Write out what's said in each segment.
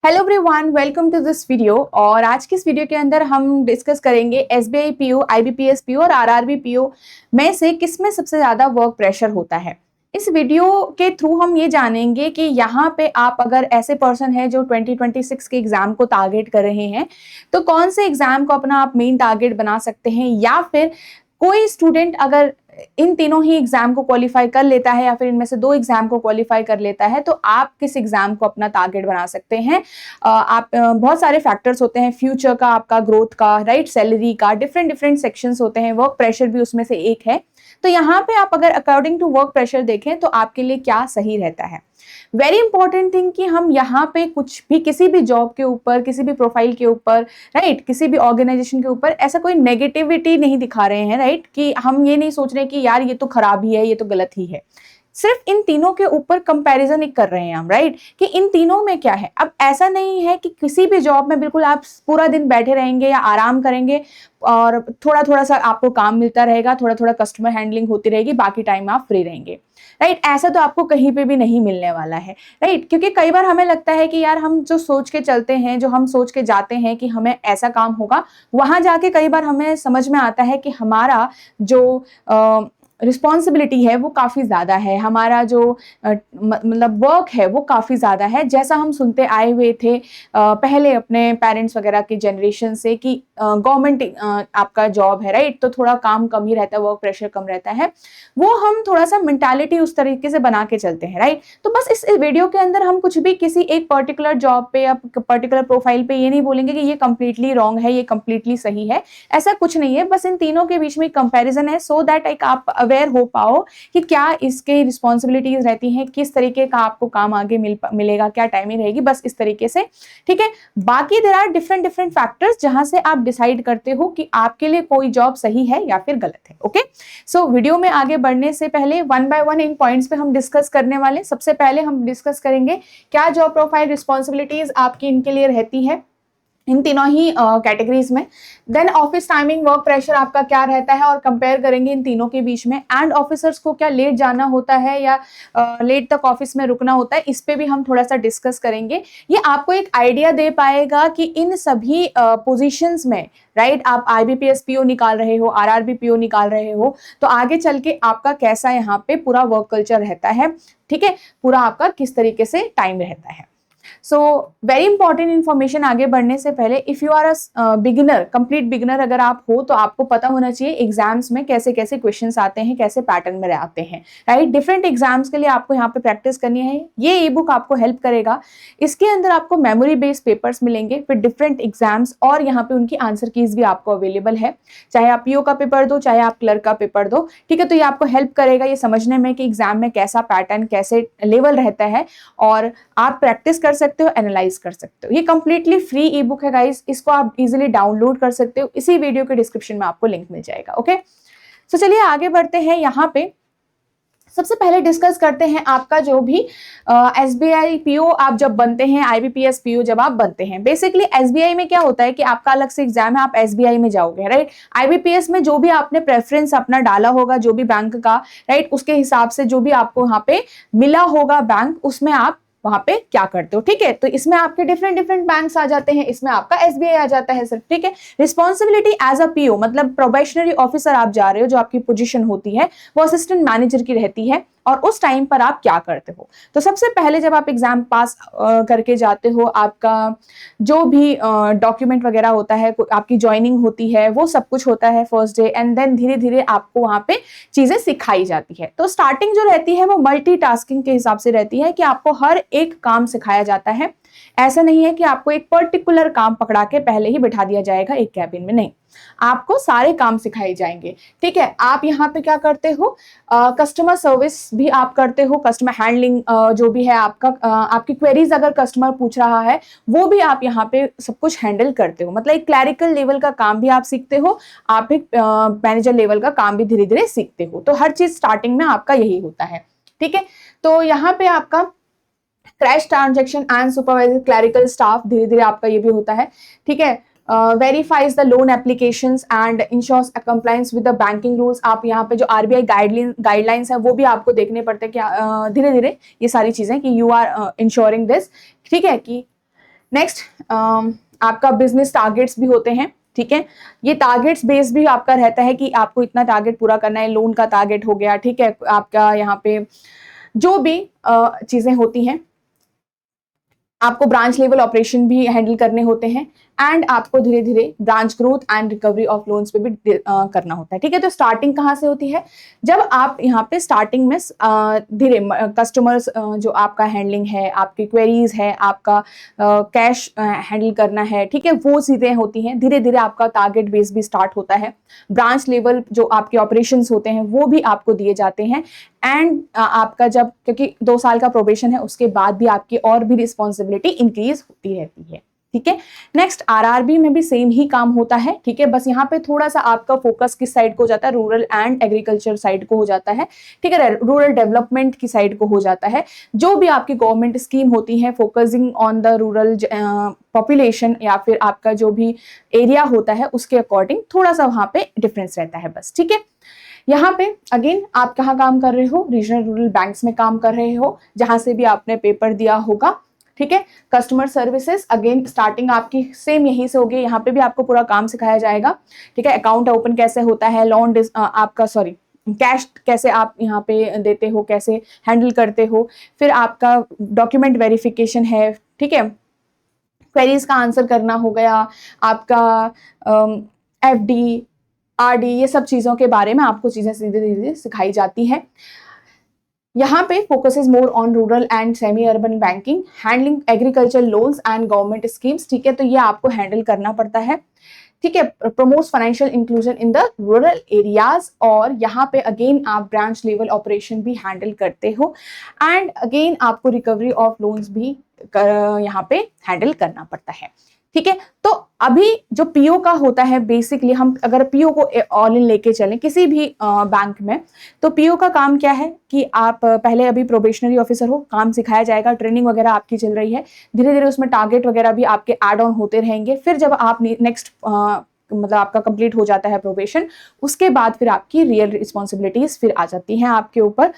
Hello everyone, welcome to this video. और आज की इस वीडियो के अंदर हम डिस्कस करेंगे एसबीआई पीओ, आईबीपीएस पीओ और आरआरबी पीओ में से किस में सबसे ज्यादा वर्क प्रेशर होता है। इस वीडियो के थ्रू हम ये जानेंगे कि यहाँ पे आप अगर ऐसे पर्सन है जो 2026 के एग्जाम को टारगेट कर रहे हैं तो कौन से एग्जाम को अपना आप मेन टारगेट बना सकते हैं, या फिर कोई स्टूडेंट अगर इन तीनों ही एग्जाम को क्वालिफाई कर लेता है या फिर इनमें से दो एग्जाम को क्वालिफाई कर लेता है तो आप किस एग्जाम को अपना टारगेट बना सकते हैं। बहुत सारे फैक्टर्स होते हैं, फ्यूचर का, आपका ग्रोथ का, राइट, सैलरी का, डिफरेंट डिफरेंट सेक्शंस होते हैं, वर्क प्रेशर भी उसमें से एक है। तो यहाँ पे आप अगर अकॉर्डिंग टू वर्क प्रेशर देखें तो आपके लिए क्या सही रहता है। वेरी इंपॉर्टेंट थिंग कि हम यहाँ पे कुछ भी, किसी भी जॉब के ऊपर, किसी भी प्रोफाइल के ऊपर, राइट, किसी भी ऑर्गेनाइजेशन के ऊपर ऐसा कोई नेगेटिविटी नहीं दिखा रहे हैं, राइट, कि हम ये नहीं सोच रहे कि यार ये तो खराब ही है, ये तो गलत ही है। सिर्फ इन तीनों के ऊपर कंपैरिजन एक कर रहे हैं हम, राइट, कि इन तीनों में क्या है। अब ऐसा नहीं है कि किसी भी जॉब में बिल्कुल आप पूरा दिन बैठे रहेंगे या आराम करेंगे और थोड़ा थोड़ा सा आपको काम मिलता रहेगा, थोड़ा थोड़ा कस्टमर हैंडलिंग होती रहेगी, बाकी टाइम आप फ्री रहेंगे, राइट। ऐसा तो आपको कहीं पे भी नहीं मिलने वाला है, राइट, क्योंकि कई बार हमें लगता है कि यार हम जो सोच के चलते हैं, जो हम सोच के जाते हैं कि हमें ऐसा काम होगा, वहां जाके कई बार हमें समझ में आता है कि हमारा जो रिस्पॉन्सिबिलिटी है वो काफ़ी ज़्यादा है, हमारा जो मतलब वर्क है वो काफ़ी ज़्यादा है। जैसा हम सुनते आए हुए थे पहले अपने पेरेंट्स वगैरह के जनरेशन से कि गवर्नमेंट आपका जॉब है, राइट, तो थोड़ा काम कम ही रहता है, वर्क प्रेशर कम रहता है। वो हम थोड़ा सा मेंटालिटी उस तरीके से बना के चलते हैं, राइट। तो बस इस वीडियो के अंदर हम कुछ भी किसी एक पर्टिकुलर जॉब पे या पर्टिकुलर प्रोफाइल पे ये नहीं बोलेंगे कि ये कंप्लीटली रॉन्ग है, ये कंप्लीटली सही है। ऐसा कुछ नहीं है, बस इन तीनों के बीच में कंपैरिजन है, सो दैट एक आप अवेयर हो पाओ कि क्या इसके रिस्पॉन्सिबिलिटीज रहती हैं, किस तरीके का आपको काम आगे मिलेगा, क्या टाइमिंग रहेगी, बस इस तरीके से, ठीक है। बाकी there are different different factors जहां से आप डिसाइड करते हो कि आपके लिए कोई जॉब सही है या फिर गलत है। ओके, सो वीडियो में आगे बढ़ने से पहले one by one in points पे हम डिस्कस करने वाले। सबसे पहले हम डिस्कस करेंगे क्या जॉब प्रोफाइल रिस्पॉन्सिबिलिटीज आपकी इनके लिए रहती है, इन तीनों ही कैटेगरीज में। Then office timing, work pressure आपका क्या रहता है और कंपेयर करेंगे इन तीनों के बीच में। एंड ऑफिसर्स को क्या लेट जाना होता है या लेट तक ऑफिस में रुकना होता है, इस पे भी हम थोड़ा सा डिस्कस करेंगे। ये आपको एक आइडिया दे पाएगा कि इन सभी पोजीशंस में, राइट, आप आईबीपीएस पीओ निकाल रहे हो, आरआरबी पीओ निकाल रहे हो, तो आगे चल के आपका कैसा यहाँ पे पूरा वर्क कल्चर रहता है, ठीक है, पूरा आपका किस तरीके से टाइम रहता है। सो वेरी इंपॉर्टेंट इन्फॉर्मेशन आगे बढ़ने से पहले, if you are a beginner, complete beginner अगर आप हो, तो आपको पता होना चाहिए एग्जाम्स में कैसे कैसे क्वेश्चंस आते हैं, कैसे पैटर्न में आते हैं, राइट। डिफरेंट एग्जाम्स के लिए आपको यहाँ पे प्रैक्टिस करनी है। ये ई बुक आपको हेल्प करेगा। इसके अंदर आपको मेमोरी बेस्ड पेपर्स मिलेंगे फिर डिफरेंट एग्जाम्स, और यहाँ पे उनकी आंसर कीज भी आपको अवेलेबल है, चाहे आप पीओ का पेपर दो, चाहे आप क्लर्क का पेपर दो, ठीक है। तो ये आपको हेल्प करेगा ये समझने में कि एग्जाम में कैसा पैटर्न, कैसे लेवल रहता है, और आप प्रैक्टिस कर सकते हो, एनालाइज कर सकते हो। ये कंप्लीटली फ्री ई बुक है गाइस, इसको आप इजीली डाउनलोड कर सकते हो, इसी वीडियो के डिस्क्रिप्शन में आपको लिंक मिल जाएगा। ओके, सो चलिए आगे बढ़ते हैं। यहाँ पे सबसे पहले डिस्कस करते हैं आपका जो भी एसबीआई पीओ आप जब बनते हैं, आईबीपीएस पीओ जब आप बनते हैं। बेसिकली एसबीआई में क्या होता है कि आपका अलग से एग्जाम है, आप एसबीआई में जाओगे, राइट। आईबीपीएस में जो भी आपने प्रेफरेंस अपना डाला होगा, जो भी बैंक का, राइट, उसके हिसाब से जो भी आपको यहाँ पे मिला होगा बैंक, उसमें आप वहां पे क्या करते हो, ठीक है। तो इसमें आपके डिफरेंट डिफरेंट बैंक्स आ जाते हैं, इसमें आपका एसबीआई आ जाता है सिर्फ, ठीक है। रिस्पॉन्सिबिलिटी एज अ पीओ मतलब प्रोबेशनरी ऑफिसर आप जा रहे हो, जो आपकी पोजीशन होती है वो असिस्टेंट मैनेजर की रहती है, और उस टाइम पर आप क्या करते हो। तो सबसे पहले जब आप एग्जाम पास करके जाते हो, आपका जो भी डॉक्यूमेंट वगैरह होता है, आपकी ज्वाइनिंग होती है, वो सब कुछ होता है फर्स्ट डे, एंड देन धीरे धीरे आपको वहां पे चीजें सिखाई जाती है। तो स्टार्टिंग जो रहती है वो मल्टीटास्किंग के हिसाब से रहती है कि आपको हर एक काम सिखाया जाता है। ऐसा नहीं है कि आपको एक पर्टिकुलर काम पकड़ा के पहले ही बिठा दिया जाएगा एक कैबिन में, नहीं, आपको सारे काम सिखाए जाएंगे, ठीक है। आप यहाँ पे क्या करते हो, कस्टमर सर्विस भी आप करते हो, कस्टमर हैंडलिंग जो भी है आपका, आपकी क्वेरीज अगर कस्टमर पूछ रहा है वो भी आप यहाँ पे सब कुछ हैंडल करते हो। मतलब एक क्लैरिकल लेवल का काम भी आप सीखते हो, आप एक मैनेजर लेवल का काम भी धीरे धीरे सीखते हो। तो हर चीज स्टार्टिंग में आपका यही होता है, ठीक है। तो यहाँ पे आपका crash transaction and supervisor clerical staff, धीरे धीरे आपका ये भी होता है, ठीक है। Verifies the loan applications and ensures compliance with the banking rules. आप यहाँ पे जो आरबीआई गाइडलाइंस है वो भी आपको देखने पड़ते हैं कि धीरे धीरे ये सारी चीजें कि यू आर इंश्योरिंग दिस, ठीक है, कि नेक्स्ट आपका बिजनेस टारगेट्स भी होते हैं, ठीक है। ये टारगेट्स बेस भी आपका रहता है कि आपको इतना टारगेट पूरा करना है, लोन का टारगेट हो गया, ठीक है। आपका यहाँ पे जो भी चीजें होती हैं, आपको ब्रांच लेवल ऑपरेशन भी हैंडल करने होते हैं एंड आपको धीरे धीरे branch growth and recovery of loans पे भी करना होता है, ठीक है। तो स्टार्टिंग कहाँ से होती है, जब आप यहाँ पे स्टार्टिंग में धीरे कस्टमर्स जो आपका हैंडलिंग है, आपकी क्वेरीज है, आपका कैश हैंडल करना है, ठीक है, वो चीजें होती हैं। धीरे धीरे आपका टारगेट बेस भी स्टार्ट होता है, ब्रांच लेवल जो आपके ऑपरेशंस होते हैं वो भी आपको दिए जाते हैं एंड आपका जब, क्योंकि 2 साल का प्रोबेशन है, उसके बाद भी आपकी और भी रिस्पॉन्सिबिलिटी इंक्रीज होती रहती है, ठीक है। नेक्स्ट आरआरबी में भी सेम ही काम होता है, ठीक है। बस यहाँ पे थोड़ा सा आपका फोकस किस साइड को हो जाता है, रूरल एंड एग्रीकल्चर साइड को हो जाता है, ठीक है, रूरल डेवलपमेंट की साइड को हो जाता है। जो भी आपकी गवर्नमेंट स्कीम होती है focusing on the rural population या फिर आपका जो भी एरिया होता है उसके अकॉर्डिंग थोड़ा सा वहां पे डिफरेंस रहता है बस, ठीक है। यहाँ पे अगेन आप कहाँ काम कर रहे हो, रीजनल रूरल बैंक्स में काम कर रहे हो, जहां से भी आपने पेपर दिया होगा, ठीक है। कस्टमर सर्विसेज अगेन स्टार्टिंग आपकी सेम यहीं से होगी, यहाँ पे भी आपको पूरा काम सिखाया जाएगा, ठीक है। अकाउंट ओपन कैसे होता है, लोन आपका सॉरी कैश कैसे आप यहाँ पे देते हो, कैसे हैंडल करते हो, फिर आपका डॉक्यूमेंट वेरिफिकेशन है, ठीक है, क्वेरीज का आंसर करना हो गया, आपका एफडी आरडी, ये सब चीजों के बारे में आपको चीजें सीधे सीधे सिखाई जाती है। यहाँ पे focus is more on rural and semi urban banking, handling agriculture loans and government schemes, ठीक है। तो ये आपको हैंडल करना पड़ता है, ठीक है। Promotes financial inclusion in the rural areas, और यहाँ पे अगेन आप ब्रांच लेवल ऑपरेशन भी हैंडल करते हो एंड अगेन आपको रिकवरी ऑफ लोन्स भी यहाँ पे हैंडल करना पड़ता है, ठीक है। तो अभी जो पीओ का होता है, बेसिकली हम अगर पीओ को ऑल इन लेके चलें किसी भी बैंक में, तो पीओ का काम क्या है कि आप पहले अभी प्रोबेशनरी ऑफिसर हो, काम सिखाया जाएगा, ट्रेनिंग वगैरह आपकी चल रही है, धीरे धीरे उसमें टारगेट वगैरह भी आपके ऐड ऑन होते रहेंगे। फिर जब आप नेक्स्ट मतलब आपका कंप्लीट हो जाता है प्रोबेशन, उसके बाद फिर आपकी रियल रिस्पॉन्सिबिलिटीज फिर आ जाती हैं आपके ऊपर।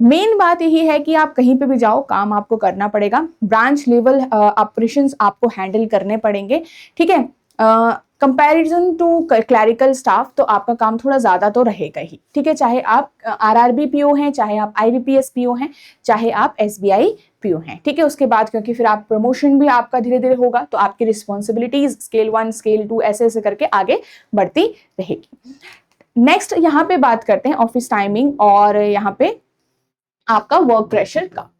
मेन बात यही है कि आप कहीं पे भी जाओ काम आपको करना पड़ेगा, ब्रांच लेवल ऑपरेशंस आपको हैंडल करने पड़ेंगे, ठीक है। कंपैरिजन टू क्लैरिकल स्टाफ तो आपका काम थोड़ा ज्यादा तो रहेगा ही, ठीक है। चाहे आप आरआरबी पीओ हैं, चाहे आप आईबीपीएस पीओ हैं, चाहे आप एसबीआई पीओ हैं, ठीक है। उसके बाद क्योंकि फिर आप प्रमोशन भी आपका धीरे धीरे होगा, तो आपकी रिस्पॉन्सिबिलिटीज स्केल 1 स्केल 2 ऐसे ऐसे करके आगे बढ़ती रहेगी। नेक्स्ट यहाँ पे बात करते हैं ऑफिस टाइमिंग और यहाँ पे आपका वर्क प्रेशर का।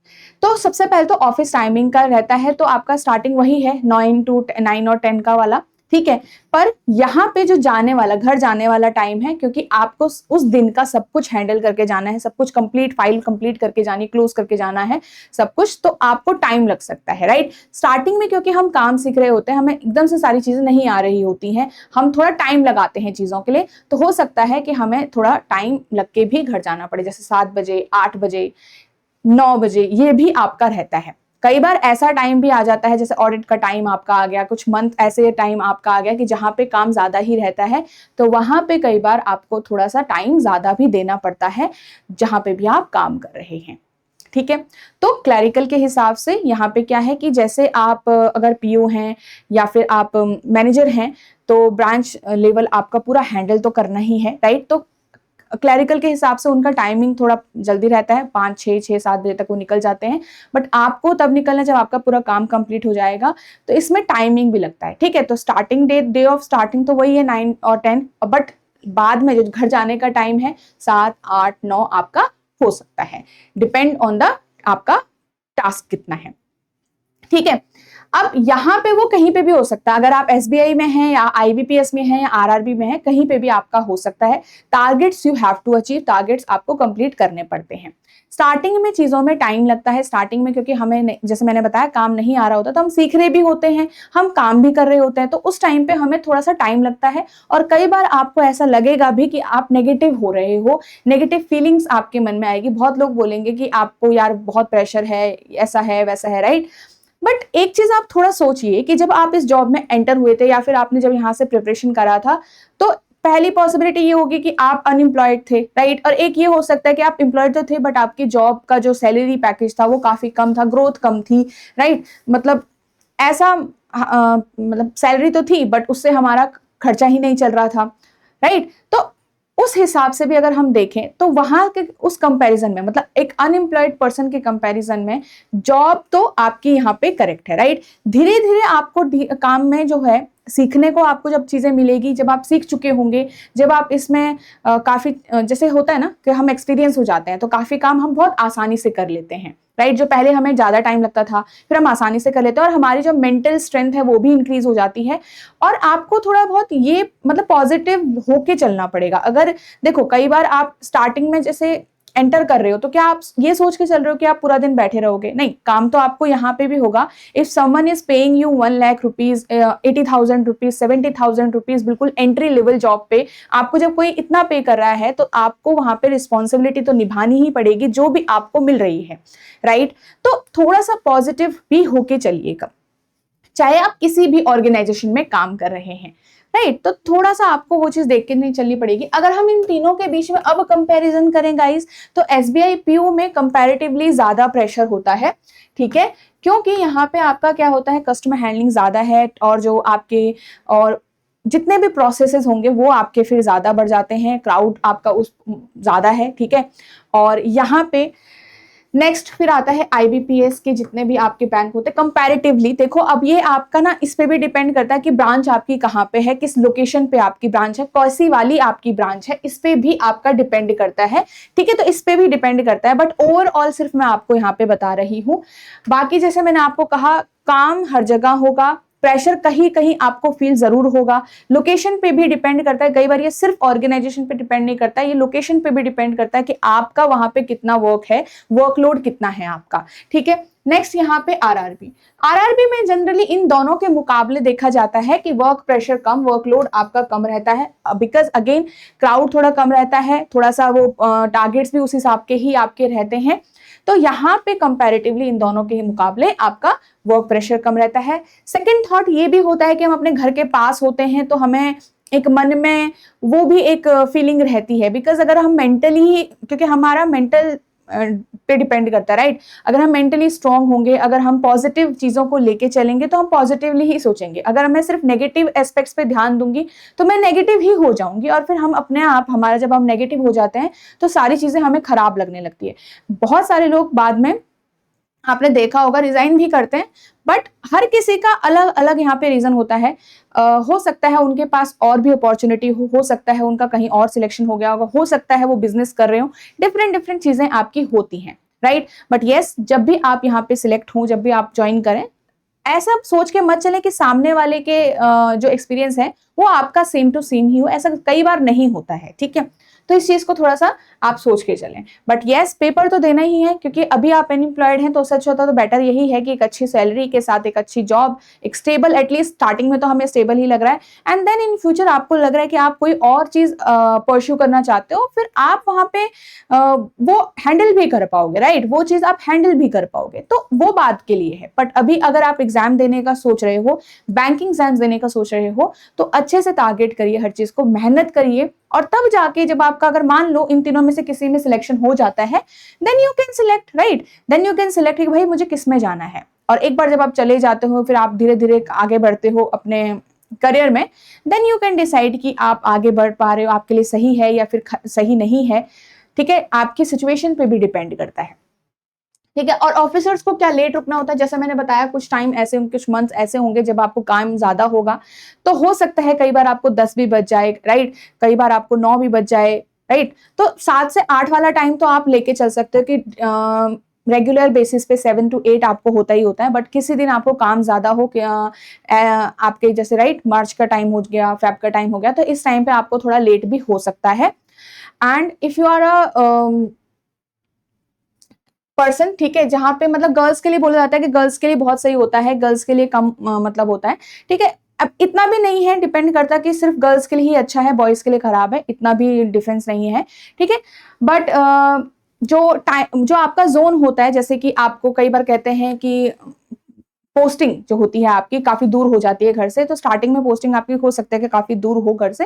तो सबसे पहले तो ऑफिस टाइमिंग का रहता है, तो आपका स्टार्टिंग वही है 9 to 9 और 10 का वाला, ठीक है। पर यहाँ पे जो जाने वाला घर जाने वाला टाइम है, क्योंकि आपको उस दिन का सब कुछ हैंडल करके जाना है, सब कुछ कंप्लीट फाइल कंप्लीट करके जानी, क्लोज करके जाना है सब कुछ, तो आपको टाइम लग सकता है, राइट। स्टार्टिंग में क्योंकि हम काम सीख रहे होते हैं, हमें एकदम से सारी चीजें नहीं आ रही होती हैं, हम थोड़ा टाइम लगाते हैं चीजों के लिए, तो हो सकता है कि हमें थोड़ा टाइम लग के भी घर जाना पड़े, जैसे 7 बजे 8 बजे 9 बजे, ये भी आपका रहता है। कई बार ऐसा टाइम भी आ जाता है, जैसे ऑडिट का टाइम आपका आ गया, कुछ मंथ ऐसे टाइम आपका आ गया कि जहां पे काम ज्यादा ही रहता है, तो वहां पे कई बार आपको थोड़ा सा टाइम ज्यादा भी देना पड़ता है जहां पे भी आप काम कर रहे हैं, ठीक है। तो क्लैरिकल के हिसाब से यहाँ पे क्या है कि जैसे आप अगर पीओ हैं या फिर आप मैनेजर हैं, तो ब्रांच लेवल आपका पूरा हैंडल तो करना ही है, राइट। तो क्लैरिकल के हिसाब से उनका टाइमिंग थोड़ा जल्दी रहता है, 5 6 7 बजे तक वो निकल जाते हैं, बट आपको तब निकलना जब आपका पूरा काम कंप्लीट हो जाएगा, तो इसमें टाइमिंग भी लगता है, ठीक है। तो स्टार्टिंग डे ऑफ स्टार्टिंग तो वही है 9 और 10, बट बाद में जो घर जाने का टाइम है 7 8 9 आपका हो सकता है, डिपेंड ऑन द आपका टास्क कितना है, ठीक है। अब यहाँ पे वो कहीं पे भी हो सकता है, अगर आप एसबीआई में हैं या आईबीपीएस में हैं या आरआरबी में हैं, कहीं पे भी आपका हो सकता है। Targets you have to achieve, targets आपको कंप्लीट करने पड़ते हैं। स्टार्टिंग में चीजों में टाइम लगता है, स्टार्टिंग में क्योंकि हमें जैसे मैंने बताया काम नहीं आ रहा होता, तो हम सीख रहे भी होते हैं, हम काम भी कर रहे होते हैं, तो उस टाइम पे हमें थोड़ा सा टाइम लगता है। और कई बार आपको ऐसा लगेगा भी कि आप नेगेटिव हो रहे हो, नेगेटिव फीलिंग्स आपके मन में आएगी, बहुत लोग बोलेंगे कि आपको यार बहुत प्रेशर है, ऐसा है वैसा है, राइट। बट एक चीज आप थोड़ा सोचिए कि जब आप इस जॉब में एंटर हुए थे या फिर आपने जब यहाँ से प्रिपरेशन करा था, तो पहली पॉसिबिलिटी ये होगी कि आप अनएम्प्लॉयड थे, राइट। और एक ये हो सकता है कि आप एम्प्लॉयड तो थे, बट आपकी जॉब का जो सैलरी पैकेज था वो काफी कम था, ग्रोथ कम थी, राइट। मतलब ऐसा मतलब सैलरी तो थी बट उससे हमारा खर्चा ही नहीं चल रहा था, राइट। तो उस हिसाब से भी अगर हम देखें तो वहां के उस कंपैरिजन में, मतलब एक अनएम्प्लॉयड पर्सन के कंपैरिजन में जॉब तो आपकी यहाँ पे करेक्ट है, राइट। धीरे धीरे आपको काम में जो है सीखने को आपको जब चीजें मिलेगी, जब आप सीख चुके होंगे, जब आप इसमें काफी जैसे होता है ना कि हम एक्सपीरियंस हो जाते हैं तो काफी काम हम बहुत आसानी से कर लेते हैं, राइट। जो पहले हमें ज्यादा टाइम लगता था फिर हम आसानी से कर लेते हैं और हमारी जो मेंटल स्ट्रेंथ है वो भी इंक्रीज हो जाती है। और आपको थोड़ा बहुत ये मतलब पॉजिटिव होके चलना पड़ेगा। अगर देखो कई बार आप स्टार्टिंग में जैसे एंटर कर रहे हो तो क्या आप ये सोच के चल रहे हो कि आप पूरा दिन बैठे रहोगे? नहीं, काम तो आपको यहाँ पे भी होगा। If someone is paying you 1,00,000 rupees, 80,000 rupees, 70,000 rupees, बिल्कुल एंट्री लेवल जॉब पे आपको जब कोई इतना पे कर रहा है तो आपको वहां पे रिस्पॉन्सिबिलिटी तो निभानी ही पड़ेगी जो भी आपको मिल रही है, राइट। तो थोड़ा सा पॉजिटिव भी होके चलिएगा, चाहे आप किसी भी ऑर्गेनाइजेशन में काम कर रहे हैं, राइट। तो थोड़ा सा आपको वो चीज देख के नहीं चलनी पड़ेगी। अगर हम इन तीनों के बीच में अब कंपैरिजन करें गाइस, तो एसबीआई पीओ में कंपैरेटिवली ज्यादा प्रेशर होता है, ठीक है। क्योंकि यहाँ पे आपका क्या होता है, कस्टमर हैंडलिंग ज्यादा है और जो आपके और जितने भी प्रोसेसेस होंगे वो आपके फिर ज्यादा बढ़ जाते हैं, क्राउड आपका उस ज्यादा है, ठीक है। और यहाँ पे नेक्स्ट फिर आता है आईबीपीएस के जितने भी आपके बैंक होते हैं कंपैरेटिवली। देखो अब ये आपका ना इस पे भी डिपेंड करता है कि ब्रांच आपकी कहाँ पे है, किस लोकेशन पे आपकी ब्रांच है, कैसी वाली आपकी ब्रांच है, इस पे भी आपका डिपेंड करता है, ठीक है। तो इस पे भी डिपेंड करता है बट ओवरऑल सिर्फ मैं आपको यहाँ पे बता रही हूँ। बाकी जैसे मैंने आपको कहा काम हर जगह होगा, प्रेशर कहीं कहीं आपको फील जरूर होगा, लोकेशन पे भी डिपेंड करता है। कई बार ये सिर्फ ऑर्गेनाइजेशन पे डिपेंड नहीं करता, ये लोकेशन पे भी डिपेंड करता है कि आपका वहां पे कितना वर्क है, वर्कलोड कितना है आपका, ठीक है। नेक्स्ट यहाँ पे आरआरबी। आरआरबी में जनरली इन दोनों के मुकाबले देखा जाता है कि वर्क प्रेशर कम, वर्कलोड आपका कम रहता है, बिकॉज अगेन क्राउड थोड़ा कम रहता है, थोड़ा सा वो टारगेट्स भी उस हिसाब के ही आपके रहते हैं। तो यहाँ पे कंपैरेटिवली इन दोनों के मुकाबले आपका वर्क प्रेशर कम रहता है। सेकंड थॉट ये भी होता है कि हम अपने घर के पास होते हैं तो हमें एक मन में वो भी एक फीलिंग रहती है, बिकॉज अगर हम मेंटली, क्योंकि हमारा मेंटल पे डिपेंड करता है, राइट। अगर हम मेंटली स्ट्रांग होंगे, अगर हम पॉजिटिव चीजों को लेके चलेंगे तो हम पॉजिटिवली ही सोचेंगे। अगर मैं सिर्फ नेगेटिव एस्पेक्ट्स पे ध्यान दूंगी तो मैं नेगेटिव ही हो जाऊंगी और फिर हम अपने आप, हमारा जब हम नेगेटिव हो जाते हैं तो सारी चीजें हमें खराब लगने लगती है। बहुत सारे लोग बाद में आपने देखा होगा रिजाइन भी करते हैं, बट हर किसी का अलग अलग यहाँ पे रीजन होता है। हो सकता है उनके पास और भी अपॉर्चुनिटी हो सकता है उनका कहीं और सिलेक्शन हो गया होगा, हो सकता है वो बिजनेस कर रहे हो, डिफरेंट डिफरेंट चीजें आपकी होती हैं, राइट। बट यस, जब भी आप यहाँ पे सिलेक्ट हो, जब भी आप ज्वाइन करें, ऐसा सोच के मत चले कि सामने वाले के जो एक्सपीरियंस है वो आपका सेम टू सेम ही हो, ऐसा कई बार नहीं होता है, ठीक है। तो इस चीज को थोड़ा सा आप सोच के चलें। बट यस, पेपर तो देना ही है, क्योंकि अभी आप अनएम्प्लॉयड हैं तो सच होता तो बेटर यही है कि एक अच्छी सैलरी के साथ एक अच्छी जॉब, एक स्टेबल, एटलीस्ट स्टार्टिंग में तो हमें स्टेबल ही लग रहा है, एंड देन इन फ्यूचर आपको लग रहा है कि आप कोई और चीज परस्यू करना चाहते हो, फिर आप वहां पे वो हैंडल भी कर पाओगे, राइट। वो चीज आप हैंडल भी कर पाओगे, तो वो बात के लिए है। बट अभी अगर आप एग्जाम देने का सोच रहे हो, बैंकिंग एग्जाम्स देने का सोच रहे हो, तो अच्छे से टारगेट करिए, हर चीज को मेहनत करिए, और तब जाके जब आपका, अगर मान लो इन तीनों में से किसी में सिलेक्शन हो जाता है, then you can select, right. Then you can select कि भाई मुझे किस में जाना है। और एक बार जब आप चले जाते हो, फिर आप धीरे धीरे आगे बढ़ते हो अपने करियर में, देन यू कैन डिसाइड कि आप आगे बढ़ पा रहे हो, आपके लिए सही है या फिर सही नहीं है, ठीक है। आपकी सिचुएशन पे भी डिपेंड करता है, ठीक है। और ऑफिसर्स को क्या लेट रुकना होता है, जैसे मैंने बताया, कुछ टाइम ऐसे, कुछ मंथ्स ऐसे होंगे जब आपको काम ज्यादा होगा, तो हो सकता है कई बार आपको 10 भी बज जाए, राइट, कई बार आपको 9 भी बज जाए, राइट। तो 7 से 8 वाला टाइम तो आप लेके चल सकते हो कि रेगुलर बेसिस पे 7 to 8 आपको होता ही होता है। बट किसी दिन आपको काम ज्यादा हो, आपके जैसे राइट मार्च का टाइम हो गया, फेब का टाइम हो गया, तो इस टाइम पे आपको थोड़ा लेट भी हो सकता है। And if you are a person, ठीक है, जहां पे मतलब गर्ल्स के लिए बोला जाता है कि गर्ल्स के लिए बहुत सही होता है, गर्ल्स के लिए कम मतलब होता है, ठीक है। अब इतना भी नहीं है, डिपेंड करता कि सिर्फ गर्ल्स के लिए ही अच्छा है, बॉयज के लिए खराब है, इतना भी डिफरेंस नहीं है, ठीक है। बट जो टाइम, जो आपका जोन होता है, जैसे कि आपको कई बार कहते हैं कि पोस्टिंग जो होती है आपकी काफी दूर हो जाती है घर से, तो स्टार्टिंग में पोस्टिंग आपकी हो सकता है कि काफी दूर हो घर से,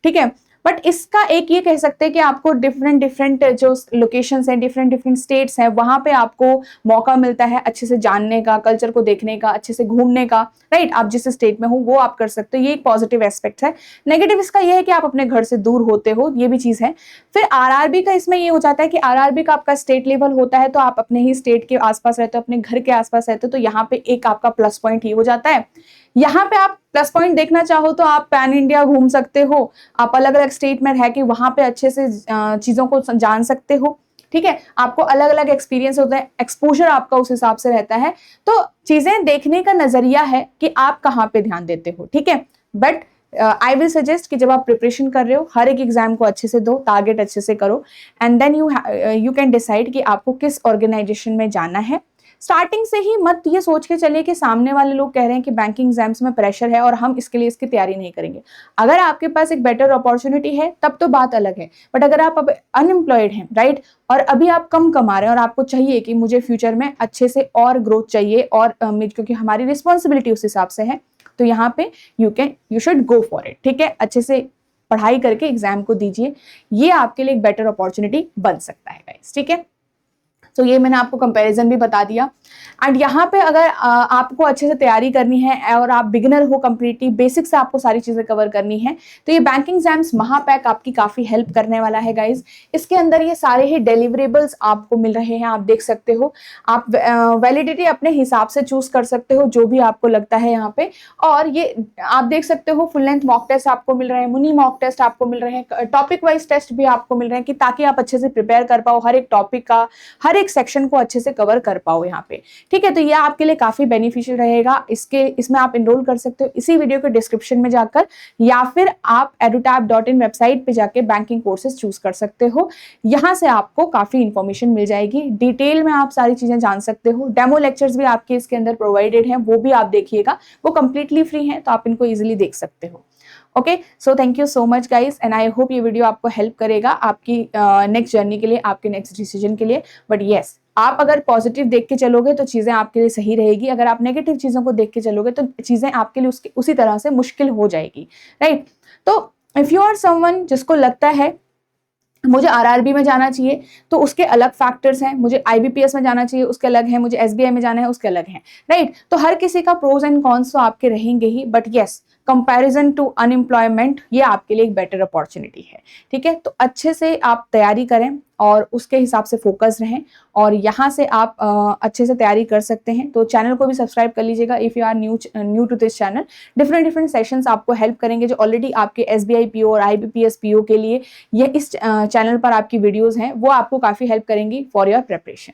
ठीक है। बट इसका एक ये कह सकते हैं कि आपको डिफरेंट डिफरेंट जो लोकेशंस हैं, डिफरेंट डिफरेंट स्टेट्स हैं, वहां पे आपको मौका मिलता है अच्छे से जानने का, कल्चर को देखने का, अच्छे से घूमने का, राइट। आप जिस स्टेट में हो वो आप कर सकते हो, ये एक पॉजिटिव एस्पेक्ट है। नेगेटिव इसका ये है कि आप अपने घर से दूर होते हो, ये भी चीज है। फिर आरआरबी का इसमें ये हो जाता है कि आरआरबी का आपका स्टेट लेवल होता है, तो आप अपने ही स्टेट के आसपास रहते हो, अपने घर के आसपास रहते हो, तो यहाँ पे एक आपका प्लस पॉइंट ये हो जाता है। यहाँ पे आप प्लस पॉइंट देखना चाहो तो आप पैन इंडिया घूम सकते हो, आप अलग अलग स्टेट में रह के वहां पे अच्छे से चीजों को जान सकते हो, ठीक है। आपको अलग अलग एक्सपीरियंस होता है, एक्सपोजर आपका उस हिसाब से रहता है। तो चीजें देखने का नजरिया है कि आप कहाँ पे ध्यान देते हो, ठीक है। बट आई विल सजेस्ट कि जब आप प्रिपरेशन कर रहे हो, हर एक एग्जाम को अच्छे से दो, टारगेट अच्छे से करो, and then you can decide कि आपको किस ऑर्गेनाइजेशन में जाना है। स्टार्टिंग से ही मत ये सोच के चले कि सामने वाले लोग कह रहे हैं कि बैंकिंग एग्जाम्स में प्रेशर है और हम इसके लिए इसकी तैयारी नहीं करेंगे। अगर आपके पास एक बेटर अपॉर्चुनिटी है तब तो बात अलग है, बट अगर आप अब अनएम्प्लॉयड हैं, राइट, और अभी आप कम कमा रहे हैं और आपको चाहिए कि मुझे फ्यूचर में अच्छे से और ग्रोथ चाहिए और क्योंकि हमारी रिस्पॉन्सिबिलिटी उस हिसाब से है, तो यहाँ पे you should go for it, ठीक है। अच्छे से पढ़ाई करके एग्जाम को दीजिए, ये आपके लिए एक बेटर अपॉर्चुनिटी बन सकता है गाइस, ठीक है। तो ये मैंने आपको कंपैरिजन भी बता दिया। एंड यहाँ पे अगर आपको अच्छे से तैयारी करनी है और आप बिगिनर हो, कंप्लीटली बेसिक से आपको सारी चीजें कवर करनी है, तो ये बैंकिंग एग्जाम्स महापैक आपकी काफी हेल्प करने वाला है गाइज। इसके अंदर ये सारे ही डिलीवरेबल्स आपको मिल रहे हैं, आप देख सकते हो। आप वैलिडिटी अपने हिसाब से चूज कर सकते हो जो भी आपको लगता है यहाँ पे। और ये आप देख सकते हो फुल लेंथ मॉक टेस्ट आपको मिल रहे हैं, मिनी मॉक टेस्ट आपको मिल रहे हैं, टॉपिक वाइज टेस्ट भी आपको मिल रहे हैं, कि ताकि आप अच्छे से प्रिपेयर कर पाओ, हर एक टॉपिक का हर एक सेक्शन को अच्छे से कवर कर पाओ यहाँ पे, ठीक है। तो ये आपके लिए काफी बेनिफिशियल रहेगा। इसमें आप एनरोल कर सकते हो इसी वीडियो के डिस्क्रिप्शन में जाकर, या फिर आप edutab.in वेबसाइट पे जाके बैंकिंग कोर्सेज चूज कर सकते हो। यहाँ से आपको काफी इंफॉर्मेशन मिल जाएगी, डिटेल में आप सारी चीजें जान सकते हो। डेमो लेक्चर्स भी आपके इसके अंदर प्रोवाइडेड हैं, वो भी आप देखिएगा, वो कंप्लीटली फ्री हैं, तो आप इनको इजिली देख सकते हो। Okay, so thank you so much guys, and I hope ये वीडियो आपको हेल्प करेगा आपकी नेक्स्ट जर्नी के लिए, आपके नेक्स्ट डिसीजन के लिए। बट येस, आप अगर पॉजिटिव देख के चलोगे तो चीजें आपके लिए सही रहेगी, अगर आप नेगेटिव चीजों को देख के चलोगे तो चीजें आपके लिए उसी तरह से मुश्किल हो जाएगी, राइट। तो इफ यू आर समवन जिसको लगता है मुझे आरआरबी में जाना चाहिए, तो उसके अलग फैक्टर्स हैं, मुझे आईबीपीएस में जाना चाहिए उसके अलग है, मुझे एसबीआई में जाना है उसके अलग है, राइट। तो हर किसी का प्रोज एंड कॉन्स तो आपके रहेंगे ही, but yes, comparison to unemployment ये आपके लिए एक बेटर अपॉर्चुनिटी है, ठीक है। तो अच्छे से आप तैयारी करें और उसके हिसाब से फोकस रहें, और यहाँ से आप अच्छे से तैयारी कर सकते हैं। तो चैनल को भी सब्सक्राइब कर लीजिएगा if you are new to this channel. Different sessions आपको हेल्प करेंगे, जो ऑलरेडी आपके एसबीआई पीओ और आईबीपीएस पीओ के लिए ये इस चैनल पर आपकी वीडियोस हैं, वो आपको काफ़ी हेल्प करेंगी फॉर योर प्रिपरेशन।